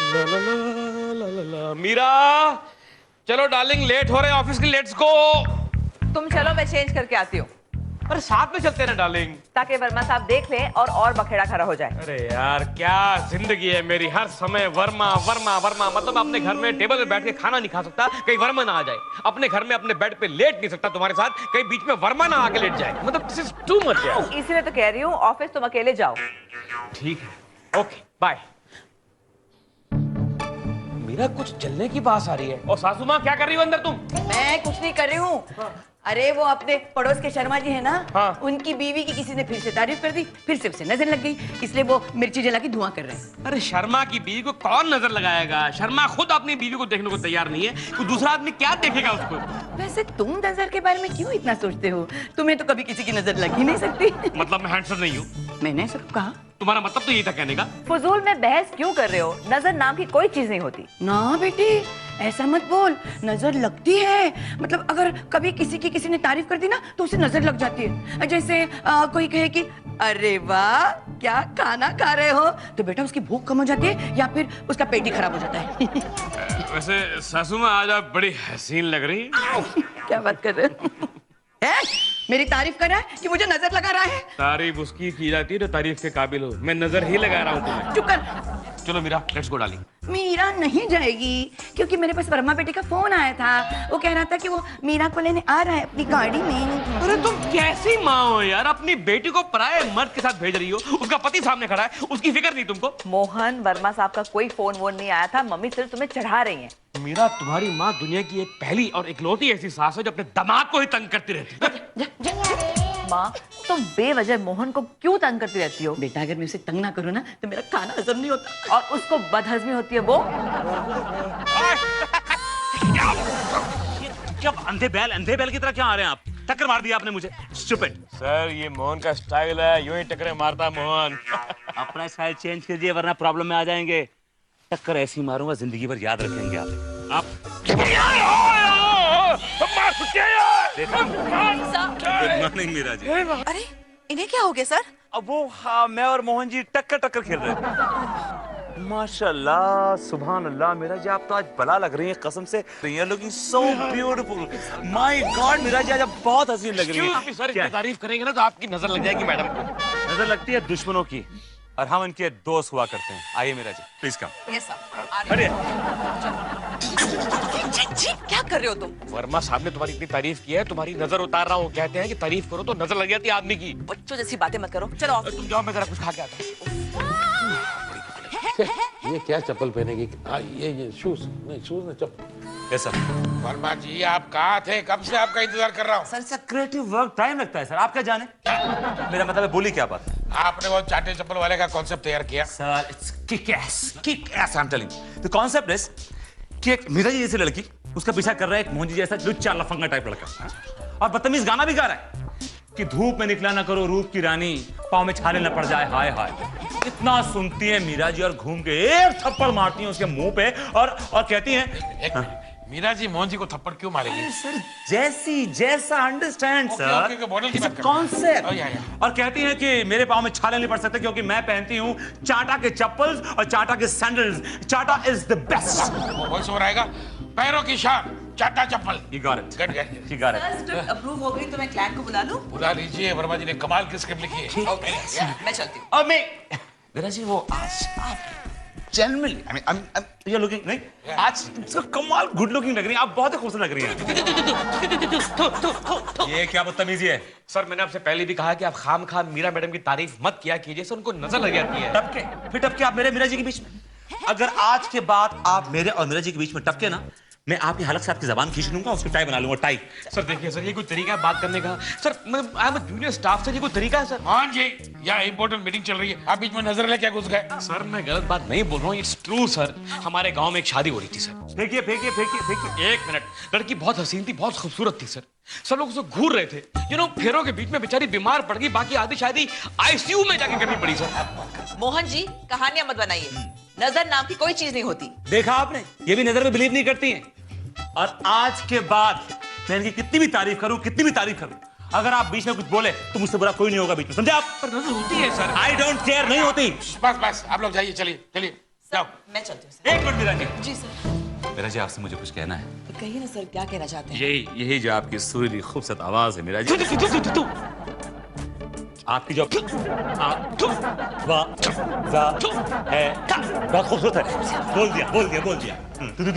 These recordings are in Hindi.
ला ला ला ला ला ला। मीरा, चलो डार्लिंग, लेट हो रहे हैं ऑफिस के, लेट्स गो। तुम चलो, मैं चेंज करके आती हूँ। अरे साथ में चलते हैं ना डार्लिंग, ताकि वर्मा साहब देख लें और बखेड़ा खड़ा हो जाए। अरे यार क्या जिंदगी है मेरी, हर समय वर्मा वर्मा वर्मा। मतलब अपने घर में टेबल पे बैठ के खाना नहीं खा सकता, कहीं वर्मा ना आ जाए। अपने घर में अपने बेड पे लेट नहीं सकता तुम्हारे साथ, कहीं बीच में वर्मा ना आके लेट जाए। मतलब दिस इज टू मच यार। इसीलिए तो कह रही हूँ, ऑफिस तुम अकेले जाओ। ठीक है, ओके बाय। मेरा कुछ जलने की बात आ रही है। और सासू माँ क्या कर रही हो अंदर तुम? मैं कुछ नहीं कर रही हूँ। अरे वो अपने पड़ोस के शर्मा जी है ना, हाँ। उनकी बीवी की किसी ने फिर से तारीफ कर दी, फिर से उसे नजर लग गई, इसलिए वो मिर्ची जला के धुआं कर रहे हैं। अरे शर्मा की बीवी को कौन नजर लगाएगा? शर्मा खुद अपनी बीवी को देखने को तैयार नहीं है, कोई दूसरा आदमी क्या देखेगा उसको? वैसे तुम नजर के बारे में क्यों इतना सोचते हो? तुम्हें तो कभी किसी की नजर लग ही नहीं सकती। मतलब मैं हैंडसम नहीं हूँ? मैंने सब कहा। तुम्हारा मतलब तो यही था कहने का? फजूल में बहस क्यों कर रहे हो? नजर नाम की कोई चीज नहीं होती। ना बेटी, ऐसा मत बोल, नजर लगती है। मतलब अगर कभी किसी ने तारीफ कर दी ना तो उसे नजर लग जाती है। जैसे कोई कहे कि अरे वाह क्या खाना खा रहे हो, तो बेटा उसकी भूख कम हो जाती है या फिर उसका पेट ही खराब हो जाता है। वैसे सासू माँ आज आप बड़ी हसीन लग रही हैं। क्या बात कर रहे हो? है? मेरी तारीफ कर रहा है कि मुझे नजर लगा रहा है? तारीफ उसकी की जाती है जो तारीफ के काबिल हो। मैं नजर ही लगा रहा हूँ तुम्हें। चुप कर। चलो Meera, let's go darling. Meera नहीं जाएगी, क्योंकि मेरे पास वर्मा बेटे का फोन आया था। वो कह रहा था कि वो मीरा को लेने आ रहा है अपनी गाड़ी में। अरे तुम कैसी माँ हो यार, अपनी बेटी को पराये मर्द के साथ भेज रही हो, उसका पति सामने खड़ा है, उसकी फिक्र नहीं तुमको? मोहन, वर्मा साहब का कोई फोन वोन नहीं आया था, मम्मी सिर्फ तुम्हें चढ़ा रही हैं। मीरा, तुम्हारी माँ दुनिया की एक पहली और इकलौती ऐसी सास है जो अपने दामाद को ही तंग करती रहती है। माँ, तुम बेवजह मोहन को क्यों तंग करती रहती हो? बेटा अगर मैं उसे तंग ना करूँ ना तो मेरा खाना हजम नहीं होता। और उसको बदहजमी होती है वो। क्या अंधे बैल की तरह क्या आ रहे हैं आप? टक्कर मार दिया आपने मुझे, स्टूपिड। सर ये मोहन का स्टाइल है, यूं ही टकरे मारता है मोहन। अपना स्टाइल चेंज कीजिए वरना प्रॉब्लम में आ जाएंगे। टक्कर ऐसी मारूंगा जिंदगी भर याद रखेंगे आप। गुड मॉर्निंग मीरा जी। अरे इन्हें क्या हो गया सर? अब वो हाँ, मैं और मोहन जी टक्कर खेल रहे थे। माशाल्लाह, सुभान अल्लाह मीरा जी, आप तो आज बला लग रही हैं कसम से। You are looking so beautiful. My god Meera ji, आज आप बहुत हसीन लग रही हैं। सर इसकी तारीफ करेंगे ना तो आपकी नजर लग जाएगी मैडम को। नजर लगती है दुश्मनों की और हम इनके दोस्त हुआ करते हैं। आइए Meera ji, please come. Yes sir. अरे जी क्या कर रहे हो तुम? वर्मा साहब ने तुम्हारी इतनी तारीफ की है, तुम्हारी नजर उतार रहा हूँ। कहते हैं कि तारीफ करो तो नजर लग जाती है आदमी की। बच्चों जैसी बातें मत करो, चलो ऑफिस। तुम जाओ, मैं जरा कुछ खा के आता हूँ। ये क्या चप्पल पहनेगी? ये शूज नहीं, शूज नहीं, चप्पल। Yes sir. वर्मा जी आप कहाँ थे? कब से आपका इंतजार कर रहा हूँ। सर क्रिएटिव वर्क टाइम लगता है सर, आप क्या जाने। मेरा मतलब है, बोली क्या बात? आपने वो चाटे चप्पल वाले का कॉन्सेप्ट तैयार किया? Sir it's kick S I am telling. The concept is कि एक मीरा जी जैसी लड़की उसका पीछा कर रहा है एक मोहन जी जैसा लुच्चा लफंगा टाइप लड़का, और बदतमीज गाना भी गा रहा है कि धूप में निकला ना करो रूप की रानी, पाँव में छाले न पड़ जाए हाय हाय। इतना सुनती है मीरा जी और घूम के एक थप्पड़ मारती है उसके मुंह पे और कहती हैं एक मिनट, मीरा जी मोहन जी को थप्पड़ क्यों मारेगी? सर जैसा अंडरस्टैंड सर, ओके, मॉडल की बात कर। कॉन्सेप्ट। Oh, yeah, yeah. और कहती हैं कि मेरे पाँव में छाले नहीं पड़ सकते क्योंकि मैं पहनती हूँ चाटा के चप्पल्स और चाटा के सैंडल्स। चाटा is the best. Voice over आएगा, पैरों की शान चाटा चप्पल। You got it. Good, good. You got it. Script approve हो गई तो मैं क्लाइंट को बुला लूं? बुला लीजिए, वर्मा जी ने कमाल की स्क्रिप्ट लिखी है। ओके, मैं चलती हूँ। और मैं मीरा जी वो आज आप generally I mean you are looking नहीं आज so कमाल गुड लुकिंग लग रही है आप, बहुत ही खूबसूरत लग रही हैं। ये क्या बदतमीजी है? सर मैंने आपसे पहले भी कहा कि आप खामखा मीरा मैडम की तारीफ मत किया कीजिए, सर उनको नजर लग जाती है। टपके फिर टपके आप मेरे मीरा जी के बीच में। अगर आज के बाद आप मेरे और मीरा जी के बीच में टपके ना, मैं आपकी हलक से आपकी जबान खींच लूंगा, उसकी टाई बना लूंगा टाई। सर देखिए सर, ये कोई तरीका है बात करने का? सर मैं I am a junior staff, sir ये कोई तरीका है सर? मोहन जी यहाँ इंपॉर्टेंट मीटिंग चल रही है, आप बीच में नजर ले क्या घुस गए? सर मैं गलत बात नहीं बोल रहा हूँ, इट्स ट्रू सर। हमारे गांव में एक शादी हो रही थी सर। फेंकिए फेंकिए फेंकिए फेंकिए। एक मिनट, लड़की बहुत हसीन थी, बहुत खूबसूरत थी सर। सब लोग उसे घूर रहे थे, यू नो फेरों के बीच में बेचारी बीमार पड़ गई, बाकी आधी शादी आईसीयू में जाके करनी पड़ी सर। मोहन जी कहानियां मत बनाइए, नजर नाम की कोई चीज नहीं होती। देखा आपने, ये भी नजर में बिलीव नहीं करती हैं। और आज के बाद मैं इनकी कितनी भी तारीफ करूं, अगर आप बीच में कुछ बोले तो मुझसे बुरा कोई नहीं होगा बीच में, समझे आप? पर नजर होती है सर। आई डोंट केयर, नहीं होती। बस बस आप लोग जाइए, चलिए चलिए। जाओ। मैं चलती हूँ सर। एक मिनट मीरा जी। जी सर। मीरा जी आपसे मुझे कुछ कहना है। कहिए ना सर, क्या कहना चाहते हैं? यही जो आपकी सुरीली खूबसूरत आवाज है मीरा जी, आपकी जो है बहुत खूबसूरत है। बोल दिया।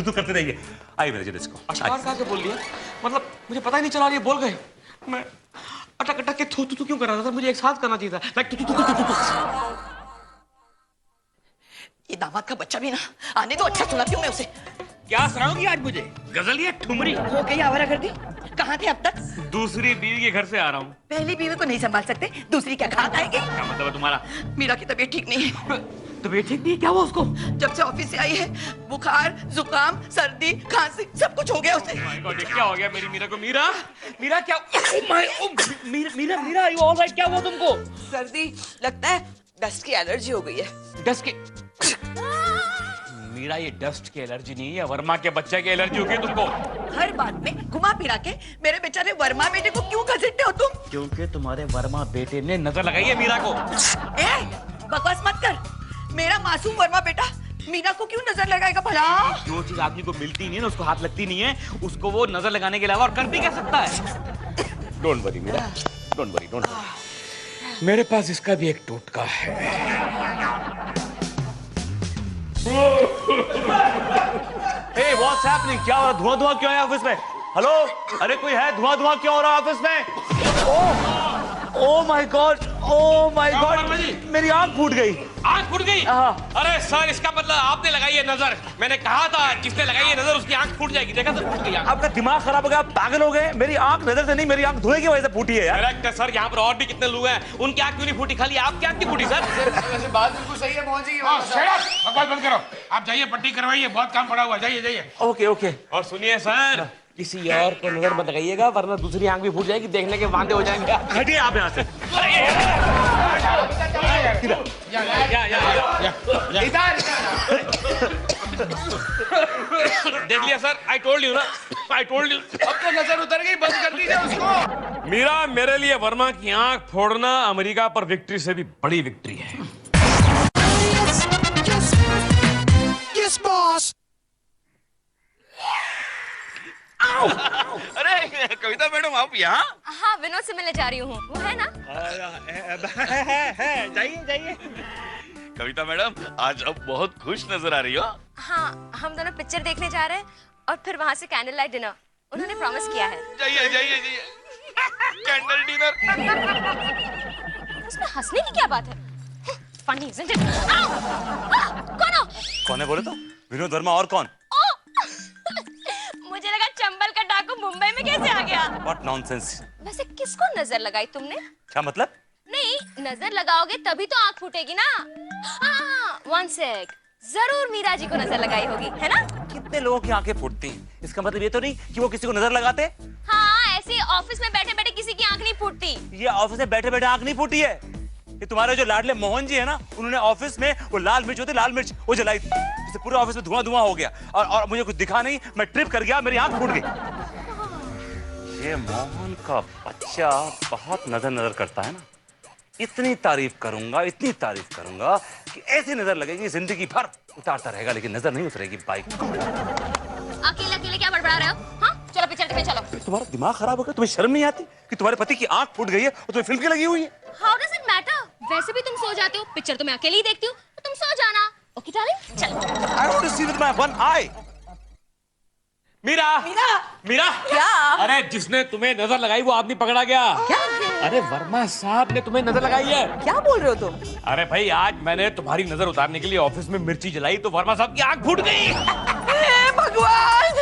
तू करते रहिए। आइए मेरे जी इसको अशकार कहा के बोल दिया, मतलब मुझे पता ही नहीं चला, ये बोल गए। मैं अटक अटक के थू क्यों कर रहा था? मुझे एक साथ करना चाहिए था, लाइक तू। ये दामाद का बच्चा भी ना आने तो अच्छा सुनाती हूँ मैं उसे। क्या सुनाओगी आज मुझे? गजल या ठुमरी? हो गई आवारागर्दी। कहाँ थे अब तक? दूसरी बीवी के घर से आ रहा हूँ। पहली बीवी को नहीं संभाल सकते, दूसरी क्या खा खाएगी? क्या मतलब है तुम्हारा? मीरा की तबीयत ठीक नहीं है। तबीयत ठीक नहीं? क्या हुआ उसको? जब से ऑफिस से आई है बुखार, जुकाम, सर्दी, खांसी सब कुछ हो गया उसे। My God, ये क्या हो गया मेरी मीरा को? मीरा क्या? Meera, you all right? क्या हुआ तुमको? सर्दी, लगता है डस्ट की एलर्जी हो गई है। डस्ट के? मीरा, ये डस्ट की एलर्जी नहीं है, वर्मा के बच्चे की एलर्जी हो गई तुमको। हर बात में घुमा फिरा के मेरे बेचारे वर्मा बेटे को क्यों घसीटते हो तुम? क्योंकि तुम्हारे वर्मा बेटे ने नजर लगाई है मीरा को। बकवास मत कर। मेरा मासूम वर्मा बेटा मीरा को क्यों नजर लगाएगा भला? जो चीज आदमी को मिलती नहीं है ना, उसको हाथ लगती नहीं है, उसको वो नजर लगाने के अलावा और कर भी क्या सकता है? Don't worry Meera, don't worry. मेरे पास इसका भी एक टोटका है। Hey, what's happening? क्या हो रहा? धुआं क्यों है ऑफिस में? हेलो, अरे कोई है? धुआं क्यों हो रहा है ऑफिस में? ओह माय गॉड, मेरी आंख फूट गई। आंख फूट गई? अरे सर, इसका मतलब आपने लगाई है नजर। मैंने कहा था जिसने लगाई है नजर उसकी आंख फूट जाएगी। देखा सर, फूट गई आंख। आपका दिमाग खराब हो गया, आप पागल हो गए। मेरी आंख नजर से नहीं, मेरी आंख धुएं की वजह से फूटी है यार। करेक्ट है सर, यहाँ पर और भी कितने लोग हैं, उनकी आंख क्यों नहीं फूटी? खाली आपकी आंख क्यों फूटी सर? वैसे बात बिल्कुल सही है मोहन जी। बकवास बंद करो, आप जाइए पट्टी करवाइए, बहुत काम पड़ा हुआ है। जाइए। ओके। और सुनिए सर, किसी और को नजर मत लगाइएगा, वरना दूसरी आंख भी फूट जाएगी, देखने के वांदे हो जाएंगे। हटिए आप यहाँ से। देख लिया सर, आई टोल्ड यू ना, आई टोल्ड यू। अब तो नजर उतर गई, बंद कर दीजिए उसको। मीरा, मेरे लिए वर्मा की आंख फोड़ना अमेरिका पर विक्ट्री से भी बड़ी विक्ट्री है। अरे कविता मैडम, आप यहाँ? हाँ, विनोद से मिलने जा रही हूँ। वो है ना? जाइए। कविता मैडम, आज आप बहुत खुश नजर आ रही हो। हाँ, हम दोनों पिक्चर देखने जा रहे हैं और फिर वहाँ से कैंडल लाइट डिनर। उन्होंने प्रॉमिस किया है। जाइए। Candle dinner. उसमें हंसने की क्या बात है? Funny, isn't it? कौन है बोले तो? विनोद वर्मा। और कौन? मुझे लगा चंबल का डाकू मुंबई में कैसे आ गया। What nonsense। वैसे किसको नजर लगाई तुमने? क्या मतलब? नहीं, नजर लगाओगे तभी तो आंख फूटेगी ना। हाँ, वन सेक, जरूर मीरा जी को नजर लगाई होगी, है ना? कितने लोगों की आंखें फूटती हैं? इसका मतलब ये तो नहीं कि वो किसी को नजर लगाते। हाँ, ऐसे ऑफिस में बैठे बैठे किसी की आंख नहीं फूटती। ये ऑफिस में बैठे बैठे आंख नहीं फूटी है। ये तुम्हारे जो लाडले मोहन जी है ना, उन्होंने ऑफिस में वो लाल मिर्च वो जलाई थी, जिससे पूरे ऑफिस में धुआं हो गया और मुझे कुछ दिखा नहीं, मैं ट्रिप कर गया, मेरी आंख फूट गई। ये मोहन का बच्चा बहुत नजर करता है ना। इतनी तारीफ करूंगा कि ऐसी नजर लगेगी जिंदगी भर उतारता रहेगा, लेकिन नजर नहीं उतरेगी बाइक। अकेले क्या बड़बड़ा रहे हो? हाँ, चलो पिक्चर देखने चलो। तुम्हारा दिमाग खराब हो गया? तुम्हें शर्म नहीं आती कि तुम्हारे पति की आंख फूट गई है और तुम्हें फिल्म की लगी हुई है? How does it matter? वैसे भी तुम सो जाते हो, पिक्चर तो मैं अकेले ही देखती हूँ, तो तुम सो जाना। ओके डार्लिंग, चलो। I want to see with my one eye. Meera, क्या? अरे जिसने तुम्हें नजर लगाई वो आदमी पकड़ा गया। क्या? अरे वर्मा साहब ने तुम्हें नजर लगाई है। क्या बोल रहे हो तुम? अरे भाई, आज मैंने तुम्हारी नजर उतारने के लिए ऑफिस में मिर्ची जलाई तो वर्मा साहब की आंख फूट गई। भगवान,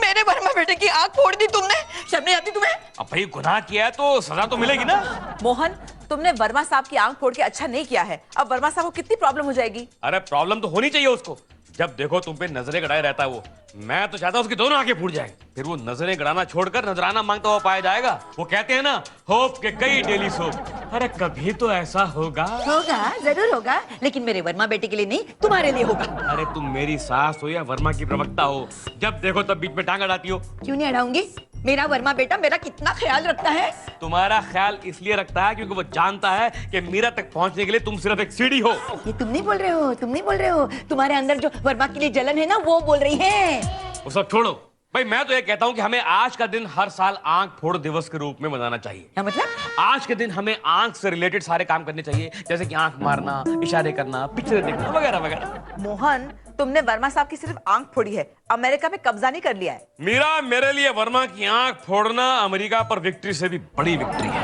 मेरे वर्मा बेटे की आंख फोड़ दी तुमने। शर्म नहीं आती तुम्हें? अब भाई गुनाह किया है तो सजा तो मिलेगी ना। मोहन, तुमने वर्मा साहब की आंख फोड़ के अच्छा नहीं किया है। अब वर्मा साहब को कितनी प्रॉब्लम हो जाएगी। अरे प्रॉब्लम तो होनी चाहिए उसको। जब देखो तुम पे नजरें गड़ाए रहता है वो। मैं तो चाहता हूँ उसकी दोनों आंखें फूट जाए। फिर वो नजरें गड़ाना छोड़कर नजराना मांगता हुआ पाया जाएगा। वो कहते हैं ना, होप के कई डेली सोप। अरे कभी तो ऐसा होगा। होगा, जरूर होगा, लेकिन मेरे वर्मा बेटे के लिए नहीं, तुम्हारे लिए होगा। अरे तुम मेरी सास हो या वर्मा की प्रवक्ता हो, जब देखो तब बीच में टांग अड़ाती हो। क्यों नहीं अड़ाऊंगी? मेरा वर्मा बेटा मेरा कितना ख्याल रखता है। तुम्हारा ख्याल इसलिए रखता है क्योंकि वो जानता है कि मीरा तक पहुंचने के लिए तुम सिर्फ एक सीढ़ी हो। ये तुम नहीं बोल रहे हो, तुम नहीं बोल रहे हो। तुम्हारे अंदर जो वर्मा के लिए जलन है ना, वो बोल रही है। वो सब छोड़ो भाई, मैं तो ये कहता हूँ कि हमें आज का दिन हर साल आंख फोड़ दिवस के रूप में मनाना चाहिए। क्या मतलब? आज के दिन हमें आंख से रिलेटेड सारे काम करने चाहिए, जैसे कि आंख मारना, इशारे करना, पिक्चर देखना वगैरह वगैरह। मोहन, तुमने वर्मा साहब की सिर्फ आंख फोड़ी है, अमेरिका पे कब्जा नहीं कर लिया है। मीरा, मेरे लिए वर्मा की आंख फोड़ना अमेरिका पर विक्ट्री से भी बड़ी विक्ट्री है।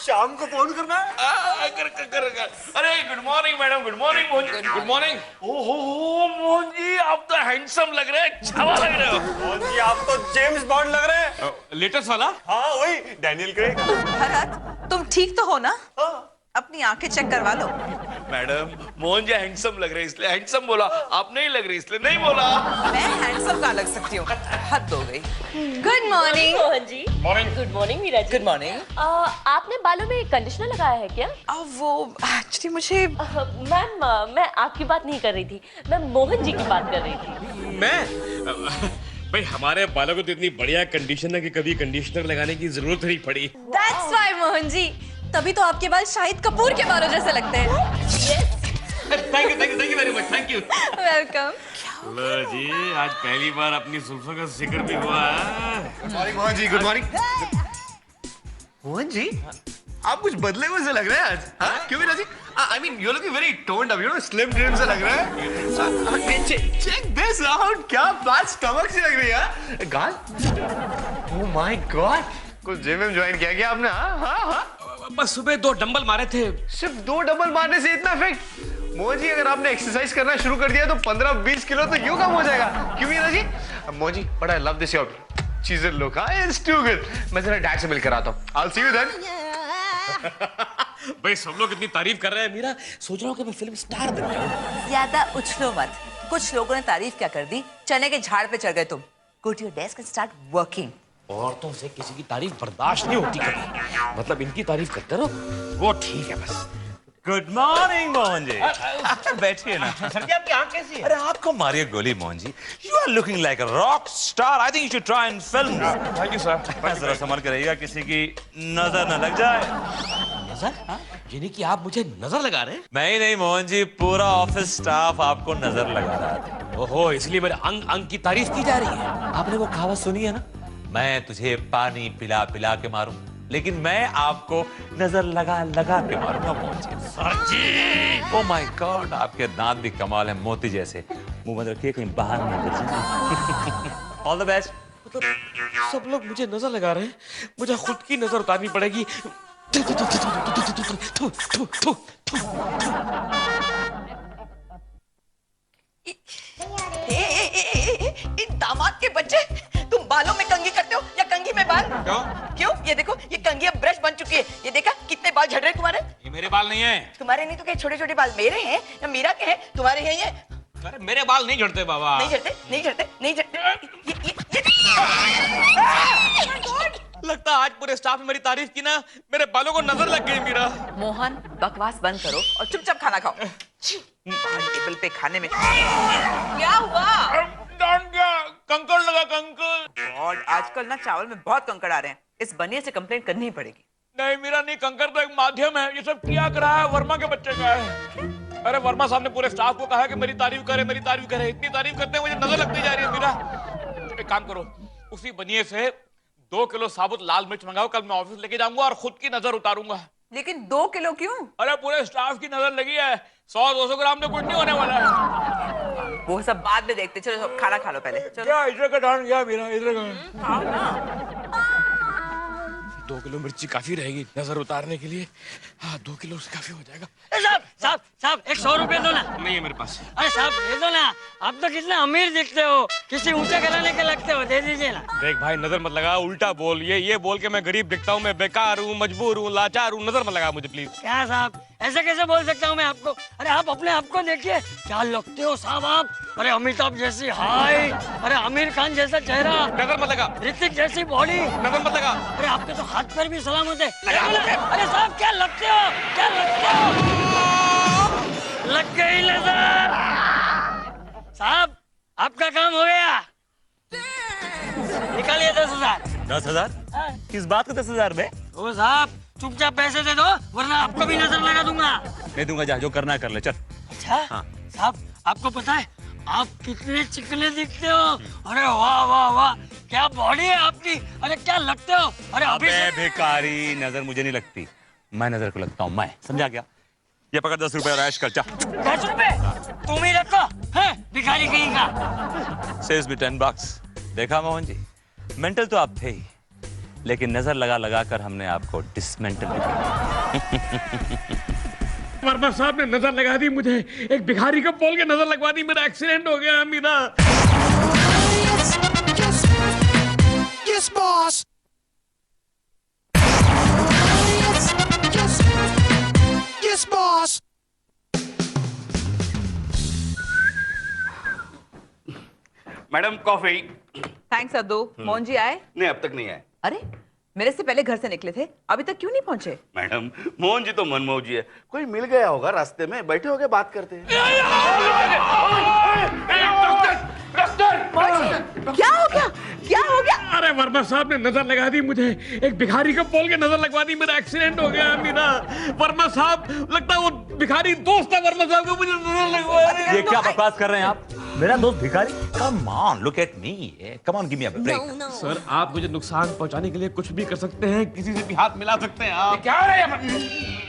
शाम को फोन करना है। कर। अरे good morning madam, good morning Mohan, good morning. ओहो मोहन जी, आप तो हैंडसम लग रहे हैं, छावा लग रहे हो। मोहन जी, आप तो जेम्स बॉन्ड लग रहे हैं। लेटेस्ट वाला? हाँ वही, डैनियल क्रेग। भरत, तुम ठीक तो हो ना? अपनी आंखें चेक करवा लो। मैडम, मोहन जी हैंडसम लग रहे हैं इसलिए हैंडसम बोला, आप नहीं लग रही इसलिए नहीं बोला। मैं हैंडसम कहाँ लग सकती हूँ? हद हो गई। Good morning Mohan ji. Morning. Good morning Meera ji. Good morning. आपने बालों में कंडीशनर लगाया है क्या? वो एक्चुअली मुझे मैम, मैं आपकी बात नहीं कर रही थी, मैं मोहन जी की बात कर रही थी। मैं भाई, हमारे बालों को तो इतनी बढ़िया कंडीशन है कि कभी कंडीशनर लगाने की जरूरत नहीं पड़ी। That's why मोहन जी, तभी तो आपके बाल शाहिद कपूर के बालों जैसे लगते हैं। Thank you very much, thank you. Welcome. लो जी, आज पहली बार अपनी जुल्फों का जिक्र भी हुआ है। गुड मॉर्निंग मोहन जी, गुड मॉर्निंग। मोहन जी, आप कुछ बदले हुए से लग रहे हैं आज। हाँ क्यों मीरा जी? I mean, you're looking very toned up, you know, slim trim से लग रहा है। Check this out, क्या बात स्टमक से लग रही है। गाल? Oh my God, कुछ जिम में ज्वाइन किया क्या आपने? हाँ। बस सुबह 2 डंबल मारे थे। सिर्फ 2 डबल मारने से इतना इफेक्ट? मोहन जी, अगर आपने एक्सरसाइज करना शुरू कर दिया तो 15-20 किलो तो यूं कम हो जाएगा। क्यों Meera ji? Mohan ji, but I love this your Caesar look. It's too good. मैं जरा डैड से मिलकर आता हूँ। I'll see you then. भाई सब लोग इतनी तारीफ कर रहे हैं मीरा, सोच रहा हूँ कि मैं फिल्म स्टार बन जाऊँ। ज्यादा उछलो मत। कुछ लोगों ने तारीफ क्या कर दी, चने के झाड़ पे चढ़ गए तुम। Go to your desk and start working. औरतों से किसी की तारीफ बर्दाश्त नहीं होती कभी, मतलब इनकी तारीफ करते रहो, वो ठीक है बस। गुड मॉर्निंग मोहन जी। बैठिए ना। सर जी, आपकी आंख कैसी है? अरे आपको मारिए गोली Mohan ji. You are looking like a rock star. I think you should try and film. Thank you sir. जरा संभल कर रहिएगा, किसी की नजर न लग जाए। नजर? यानी कि आप मुझे नजर लगा रहे हैं? मैं ही नहीं मोहन जी, पूरा ऑफिस स्टाफ आपको नजर लगा रहा था। ओहो, इसलिए मेरे अंग अंग की तारीफ की जा रही है। आपने वो कहावत सुनी है ना, मैं तुझे पानी पिला पिला के मारूं, लेकिन मैं आपको नजर लगा लगा के मारूंगा मोहन जी। सर जी, ओ माय गॉड, आपके दांत भी कमाल है, मोती जैसे। मुंह बंद रखिए, कहीं बाहर ना गिर जाए। All the best. मतलब सब लोग मुझे नजर लगा रहे हैं, मुझे खुद की नजर उतारनी पड़ेगी। इन दामाद के बच्चे, तुम बालों में कंघी करते हो या कंघी में बाल? क्यों? ये देखो, ये कंघी अब ब्रश बन चुकी है। ये देखा कितने बाल झड़ रहे हैं तुम्हारे? ये मेरे बाल नहीं है। तुम्हारे नहीं तो क्या छोटे छोटे बाल मेरे हैं या मीरा के हैं? तुम्हारे हैं ये? अरे मेरे बाल नहीं झड़ते बाबा। नहीं झड़ते, नहीं झड़ते, नहीं झड़ते। लगता है आज पूरे स्टाफ ने मेरी तारीफ की ना, मेरे बालों को नजर लग गई मीरा। मोहन, बकवास बंद करो और चुपचाप खाना खाओ। टेबल पे खाने में क्या हुआ? कंकड़ लगा, कंकड़। और आजकल ना चावल में बहुत कंकड़ आ रहे हैं, इस बनिए से कंप्लेंट करनी ही पड़ेगी। नहीं मीरा नहीं, कंकड़ तो एक माध्यम है, ये सब किया करा है वर्मा के बच्चे का है। अरे वर्मा साहब ने पूरे स्टाफ को कहा कि मेरी तारीफ करे, मेरी तारीफ करे। इतनी तारीफ करते हैं मुझे नजर लगती जा रही है मीरा। एक काम करो, उसी बनिए से 2 किलो साबुत लाल मिर्च मंगाओ, कल मैं ऑफिस लेके जाऊंगा और खुद की नजर उतारूंगा। लेकिन 2 किलो क्यों? अरे पूरे स्टाफ की नजर लगी है, 100-200 ग्राम में कुछ नहीं होने वाला है। वो सब बाद में देखते, चलो खाना खा लो पहले। चलो। क्या इधर का ढांड गया मीरा, इधर का। 2 किलो मिर्ची काफी रहेगी नजर उतारने के लिए। हाँ, 2 किलो से काफी हो जाएगा। साहब 100 रुपए दो ना। नहीं है मेरे पास। अरे साहब दे दो ना, आप तो कितना अमीर दिखते हो, किसी ऊंचे घराने के लगते हो, दे दीजिए ना। देख भाई, नजर मत लगा, उल्टा बोल। ये बोल के मैं गरीब दिखता हूँ, मैं बेकार हूँ, मजबूर हूँ, लाचार हूँ, नजर मत लगा मुझे प्लीज। क्या साहब, ऐसे कैसे बोल सकता हूँ मैं आपको? अरे आप अपने आप को देखिए, क्या लगते हो साहब आप। अरे अमिताभ जैसी हाइट, अरे आमिर खान जैसा चेहरा, नजर मत लगा, ऋतिक जैसी बॉडी, नजर मत लगा। अरे आपके तो हाथ पैर भी सलामत है। अरे साहब क्या लगते हो, क्या लगते हो? लग गई नजर। साहब आपका काम हो गया, निकालिए 10,000। 10,000? किस बात का 10,000 में? ओ साहब चुपचाप पैसे दे दो, वरना आपको भी नजर लगा दूंगा। नहीं दूंगा, जा जो करना है कर ले, चल। अच्छा साहब आपको पता है आप कितने चिकने दिखते हो। अरे वाह वाह वाह, क्या बॉडी है आपकी। अरे क्या लगते हो। अरे अभी अबे भिखारी, नजर मुझे नहीं लगती, मैं नजर को लगता हूँ। मैं समझा क्या? ये पकड़ 10 रुपए और ऐश कर, जा। 10 रुपए तुम ही रखो, है भिखारी कहीं का। सेव्स मी 10 bucks। देखा मोहन जी, मेंटल तो आप थे ही, लेकिन नजर लगा लगा कर हमने आपको डिसमेंटल किया। वर्मा साहब ने नजर लगा दी मुझे, एक भिखारी को बोल के नजर लगवा दी, मेरा एक्सीडेंट हो गया Meera. Yes, boss. Yes, boss. Madam coffee. Thanks Addu. Mohan ji आए? नहीं, अब तक नहीं आए। अरे मेरे से पहले घर से निकले थे, अभी तक क्यों नहीं पहुंचे? मैडम मोहन जी तो मनमोजी है, कोई मिल गया होगा रास्ते में, बैठे होके बात करते हैं। क्या हो गया, क्या हो गया? अरे वर्मा साहब ने नजर लगा दी मुझे, एक भिखारी को बोल के नजर लगवा दी, मेरा एक्सीडेंट हो गया मीरा। वर्मा साहब, लगता है वो भिखारी दोस्त है वर्मा साहब को, मुझे नजर लगवा दी। ये क्या बकवास कर रहे हैं आप? मेरा दोस्त भिखारी? Come on, look at me, come on, give me a break. Sir आप मुझे नुकसान पहुंचाने के लिए कुछ भी कर सकते हैं, किसी से भी हाथ मिला सकते हैं आप। क्या हो रहा है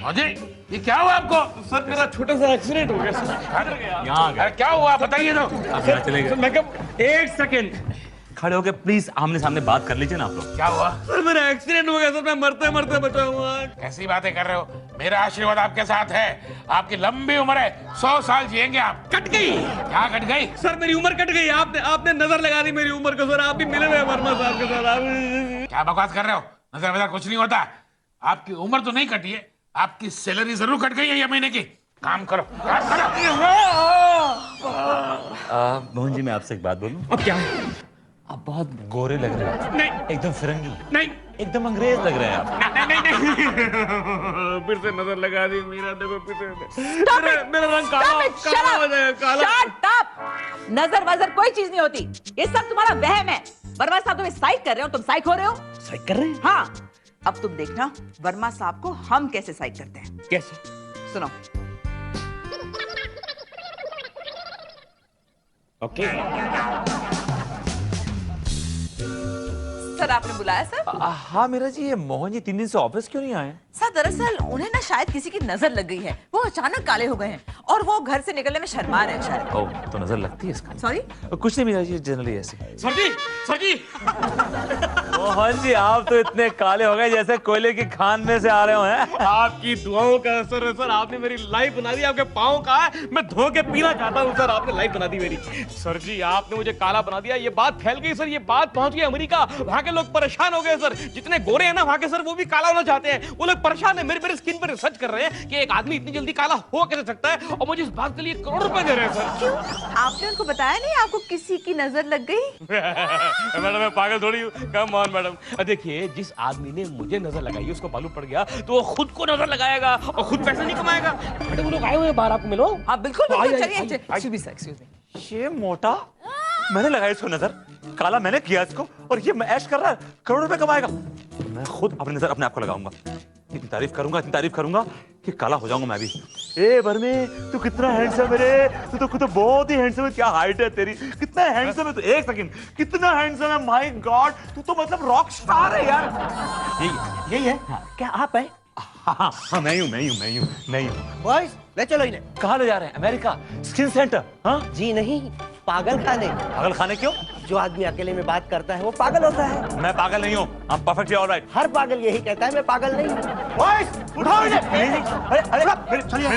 अजय? ये क्या हुआ आपको? सर मेरा छोटा सा एक्सीडेंट हो गया सर। यहाँ अरे क्या हुआ बताइए तो। आप यहाँ चले गए। मैं कब 1 सेकंड खड़े होके प्लीज आमने सामने बात कर लीजिए ना आप लोग। क्या हुआ? सर मेरा एक्सीडेंट हो गया सर, मैं मरते मरते बचा हूँ आज। कैसी बातें कर रहे हो? मेरा आशीर्वाद आपके साथ है, आपकी लंबी उम्र है, 100 साल जिएंगे आप। कट गई। क्या कट गई? सर मेरी उम्र कट गई, आपने नजर लगा दी मेरी उम्र को। सर आप भी मिले हुए वर्मा साहब के साथ। आप क्या बकवास कर रहे हो? नजर वजर कुछ नहीं होता, आपकी उम्र तो नहीं कटी है, आपकी सैलरी जरूर कट गई है ये महीने की। काम करो, काम करो। मोहन जी मैं आपसे एक बात बोलूं? अब क्या है? आप बहुत गोरे लग रहे हैं। नहीं एकदम फिरंगी, नहीं एकदम अंग्रेज लग रहे हैं आप। नहीं फिर से नजर लगा दी मेरा, देखो फिर से मेरा रंग काला हो जाएगा, काला। Shut up! नजर वजर कोई चीज नहीं होती, ये सब तुम्हारा वहम है। वर्मा साहब तुम्हें साइक कर रहे हो, तुम साइक हो रहे हो। साइक कर रहे हैं? हाँ, अब तुम देखना वर्मा साहब को हम कैसे साइक करते हैं। कैसे? सुनो। ओके। सर आपने बुलाया सर? हाँ मेरा जी, ये मोहन जी 3 दिन से ऑफिस क्यों नहीं आए? सर दरअसल उन्हें ना शायद किसी की नजर लग गई है, वो अचानक काले हो गए हैं और वो घर से निकलने में शर्मा रहे हैं शायद। ओह, तो नजर लगती है इसका। सॉरी? कुछ नहीं मेरा जी, जनरली ऐसे। सर जी, सर जी। मोहन जी आप तो इतने काले हो गए जैसे कोयले की खान में से आ रहे हो हैं। आपकी दुआओं का असर है सर, आपने मेरी लाइफ बना दी। आपके पाँव का है, मैं धो के पीना चाहता हूँ सर, आपने लाइफ बना दी मेरी। सर जी आपने मुझे काला बना दिया, ये बात फैल गई सर, ये बात पहुंच गई अमेरिका, वहाँ के लोग परेशान हो गए सर। जितने गोरे हैं ना वहाँ के सर, वो भी काला होना चाहते हैं। वो लोग परेशान है, मेरे स्किन पर रिसर्च कर रहे हैं कि एक आदमी इतनी जल्दी काला हो कैसे सकता है, और मुझे इस बात के लिए करोड़ रुपए दे रहे हैं सर। क्यों? आपने उनको बताया नहीं आपको किसी की नजर लग गई? मैडम मैं पागल थोड़ी हूँ, कम ऑन मैडम। देखिए जिस आदमी ने मुझे नजर लगाई उसको मालूम पड़ गया तो वो खुद को नजर लगाएगा और खुद पैसा नहीं कमाएगा। मैडम वो लोग आए हुए हैं बाहर, आपको मिलो। हाँ बिल्कुल बिल्कुल, आइए, चलिए। आइए, एक्सक्यूज मी। ये मोटा, मैंने लगाया इसको नजर, काला मैंने किया इसको, और ये मैं ऐश कर रहा है, करोड़ रुपए कमाएगा। मैं खुद अपनी नजर अपने आप को लगाऊंगा, इतनी तारीफ करूंगा कि काला हो जाऊंगा मैं भी। ए बर्मे, तू कितना हैंडसम है रे, तू तो बहुत ही हैंडसम है। क्या हाइट है तेरी, कितना हैंडसम है तू, एक सेकंड, कितना हैंडसम है, माय गॉड, तू तो मतलब रॉक स्टार है यार। यही है। हाँ। क्या आप है? हाँ मैं हूँ। बॉयज ले चलो इन्हें। कहाँ ले जा रहे हैं? America skin centre? हाँ जी नहीं, पागल खाने। पागल खाने क्यों? जो आदमी अकेले में बात करता है वो पागल होता है। मैं पागल नहीं हूँ, I'm perfectly all right। हर पागल यही कहता है मैं पागल नहीं हूँ। बॉयज उठाओ इन्हें। अरे मेरी बात सुनिए,